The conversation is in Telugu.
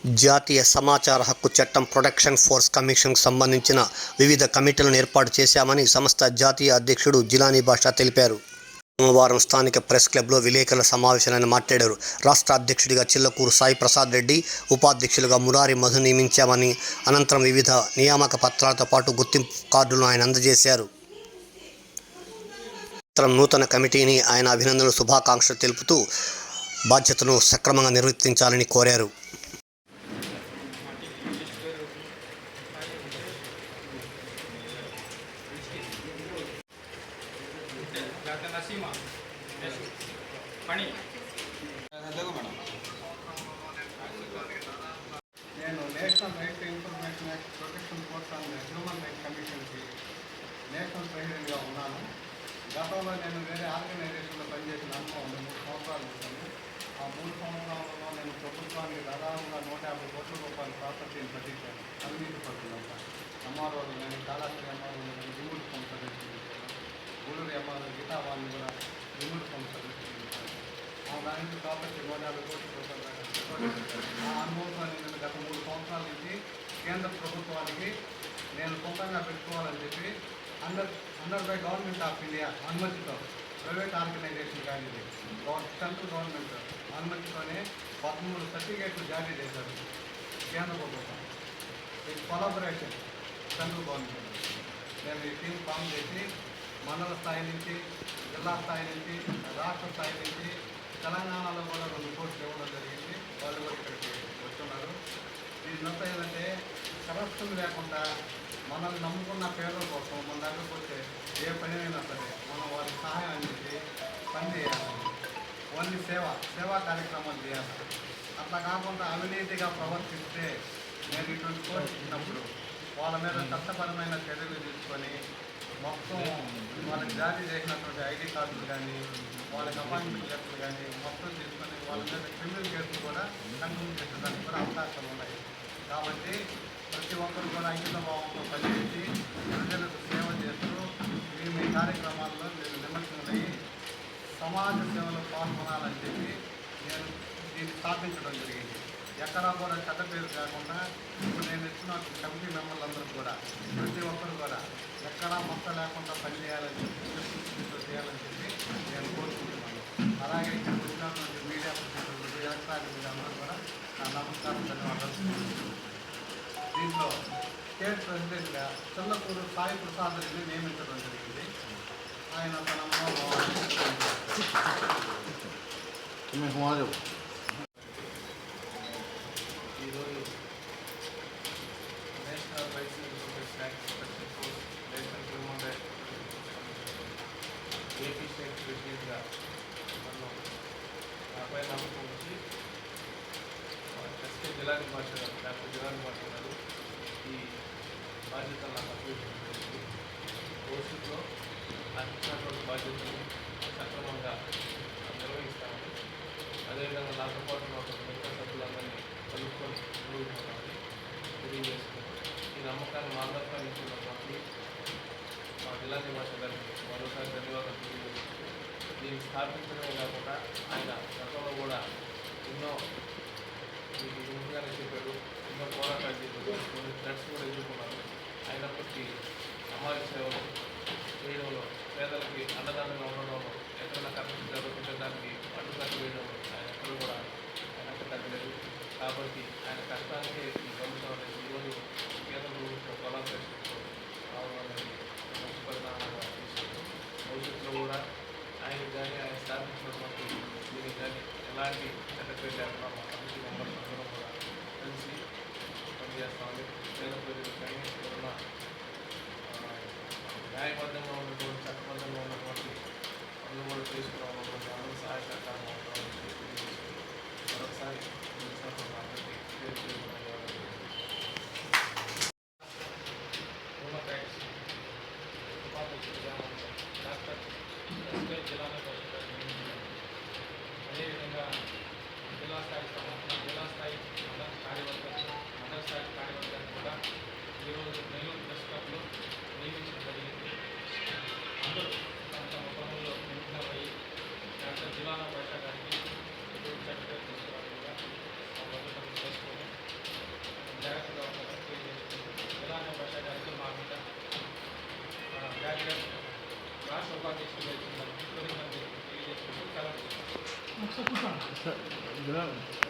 జాతీయ సమాచార హక్కు చట్టం ప్రొటెక్షన్ ఫోర్స్ కమిషన్కు సంబంధించిన వివిధ కమిటీలను ఏర్పాటు చేశామని సంస్థ జాతీయ అధ్యక్షుడు జిలానీ బాషా తెలిపారు. సోమవారం స్థానిక ప్రెస్ క్లబ్లో విలేకరుల సమావేశాన్ని మాట్లాడారు. రాష్ట్ర అధ్యక్షుడిగా చిల్లకూరు సాయి ప్రసాద్ రెడ్డి, ఉపాధ్యక్షులుగా మురారి మధు నియమించామని, అనంతరం వివిధ నియామక పత్రాలతో పాటు గుర్తింపు కార్డులను ఆయన అందజేశారు. అనంతరం నూతన కమిటీని ఆయన అభినందనలు, శుభాకాంక్షలు తెలుపుతూ బాధ్యతను సక్రమంగా నిర్వర్తించాలని కోరారు. నేను national right to information act protection force and human rights కమిషన్కి నేషనల్ ప్రెసిడెంట్గా ఉన్నాను. గతంలో నేను వేరే ఆర్గనైజేషన్లో పనిచేసిన అనుభవం 3 సంవత్సరాలు చేశాను. ఆ 3 సంవత్సరాలలో నేను ప్రభుత్వానికి దాదాపుగా 150 కోట్ల రూపాయల ప్రాపర్టీని పట్టించాను. అవినీతి పడుతుందంట. ఎంఆర్ఓలు నేను కాళాశ్రీ ఎంఆర్ఓలు నేను రిమూట్ ఫోన్ సర్వీస్ చేశాను. గూడూరు ఎంఆర్ఓ గీతా వాళ్ళని కూడా రిమూట్ ఫోన్ సర్వీస్ చేశాను. ఆ దానికి ప్రాపర్టీ 150 కోట్ల రూపాయలు ఆ అనుభవంతో నేను గత 3 సంవత్సరాల నుంచి కేంద్ర ప్రభుత్వానికి నేను సొంతంగా పెట్టుకోవాలని చెప్పి under by government of India అనుమతితో, ప్రైవేట్ ఆర్గనైజేషన్ కానీ సెంట్రల్ గవర్నమెంట్ అనుమతితోనే 13 సర్టిఫికేట్లు జారీ చేశారు కేంద్ర ప్రభుత్వం. With collaboration central government. నేను ఈ టీం ఫామ్ చేసి మండల స్థాయి నుంచి, జిల్లా స్థాయి నుంచి, రాష్ట్ర స్థాయి నుంచి తెలంగాణలో కూడా 2 కోట్లు ఇవ్వడం జరిగింది. వాళ్ళు కూడా ఇక్కడికి వస్తున్నారు. దీనిలో ఏంటంటే కరప్షన్ లేకుండా మనల్ని నమ్ముకున్న పేదల కోసం మన దగ్గరకు వచ్చే ఏ పనినైనా సరే మనం వారికి సహాయం అందించి పని చేయాలి. ఓన్లీ సేవా కార్యక్రమాలు చేయాలి. అట్లా కాకుండా అవినీతిగా ప్రవర్తిస్తే నేను ఇటువంటి కోర్టు ఇచ్చినప్పుడు వాళ్ళ మీద చట్టపరమైన చర్యలు తీసుకొని మొత్తం వాళ్ళకి జారీ చేసినటువంటి ఐడి కార్డులు కానీ, వాళ్ళకి అపాయింట్మెంట్ లెటర్లు కానీ మొత్తం తీసుకొని వాళ్ళ మీద క్రిమినల్ కేసులు కూడా కంటిన్యూ చేసేదానికి కూడా అవకాశాలు ఉన్నాయి. కాబట్టి ప్రతి ఒక్కరు కూడా అంకిత భావంతో పనిచేసి ప్రజలకు సేవ చేస్తూ మీ కార్యక్రమాల్లో మీరు నిమగ్నమై సమాజ సేవలో పాల్గొనాలని చెప్పి నేను దీన్ని స్థాపించడం జరిగింది. ఎక్కడా కూడా చెడ్డ పేరు కాకుండా ఇప్పుడు నేను ఇచ్చిన కమిటీ మెంబర్లందరూ కూడా ప్రతి ఒక్కరు కూడా ఎక్కడా మొత్తం లేకుండా పనిచేయాలని చెప్పి చేయాలని చెప్పి నేను కోరుకుంటున్నాను. అలాగే ఇక్కడ వచ్చినటువంటి మీడియా ప్రతినిధులు, ఎలక్ట్రానిక్ మీడియా అందరూ కూడా నా నమస్కారం, ధన్యవాదాలు. దీంట్లో స్టేట్ ప్రెసిడెంట్గా చిల్లకూరు సాయి ప్రసాద్ రెడ్డిని నియమించడం జరిగింది. ఆయన తన ఈరోజు national rights information act protection force, national human rights AP state ప్రెసిడెంట్గా నన్ను నాపై నమ్మకం వచ్చి ఎస్కే జిలానీ బాషా గారు, డాక్టర్ జిలానీ బాషా గారు ఈ బాధ్యతలు నాకు అప్పగించడం. భవిష్యత్తులో నాకు ఇచ్చినటువంటి బాధ్యతలు సక్రమంగా నిర్వహిస్తామని, అదేవిధంగా నాతో పాటు నాకు మిగతా సభ్యులందరినీ కలుపుకొని నిర్వహిస్తామని తెలియజేస్తున్నాను. ఈ నమ్మకాన్ని మార్గదర్శించినటువంటి మా జిలానీ బాషా గారికి మరోసారి ధన్యవాదాలు తెలియజేస్తున్నాను. దీన్ని స్థాపించడమే కాకుండా ఆయన గతంలో కూడా ఎన్నో మీకు ముందుగానే చెప్పాడు, ఎన్నో పోరాటాలు చేశారు, కొన్ని థ్రెడ్స్ కూడా ఎదుర్కొన్నారు. అయినప్పటికీ సమాజ సేవలు చేయడంలో, పేదలకి అండదండగా ఉండడంలో, ఎక్కడైనా కరెక్ట్ జరుగుతుంటే దానికి అడ్డుకట్టు వేయడంలో ఆయన ఎక్కడూ కూడా వెనక్కి తగ్గలేదు. కాబట్టి ఆయన కష్టానికే ఈ ప్రభుత్వం అనేది ఈరోజు కేంద్ర ప్రభుత్వం కొలాబరేషన్తో రావడం అనేది మంచి పరిణామంగా తీసుకుంటాం. భవిష్యత్తులో కూడా ఆయన కానీ ఆయన స్థాపించినటువంటి దీనికి కానీ ఎలాంటి చట్టపేరు లేకుండా మా కమిటీ మెంబర్స్ అందరం కూడా కలిసి పనిచేస్తామని, పేద ప్రజలు కానీ ఏదన్నా న్యాయబద్ధంగా ఉన్నటువంటి, చట్టబద్ధంగా ఉన్నటువంటి పనులు కూడా తీసుకురావాలన్నటువంటి అందరూ సహాయ సహకారం అవుతామని చెప్పి మరొకసారి అందరికీ పేరు హ్యూమన్ రైట్స్ ఉపాధ్యక్షుడిగా డాక్టర్ ఎస్కే జిలానీ బాషా గారు నియమించారు. అదేవిధంగా జిల్లా స్థాయి మండల స్థాయి కార్యవర్గాన్ని కూడా ఈరోజు నెల్లూరు ప్రెస్ క్లబ్లో నియమించడం జరిగింది. అందరూ తమ తమ పనుల్లో నిమగ్నమయ్యి డాక్టర్ జిలానీ బాషా గారికి చట్టపేరు తీసుకురావడంగా ఒకసారి కూర్చోండి.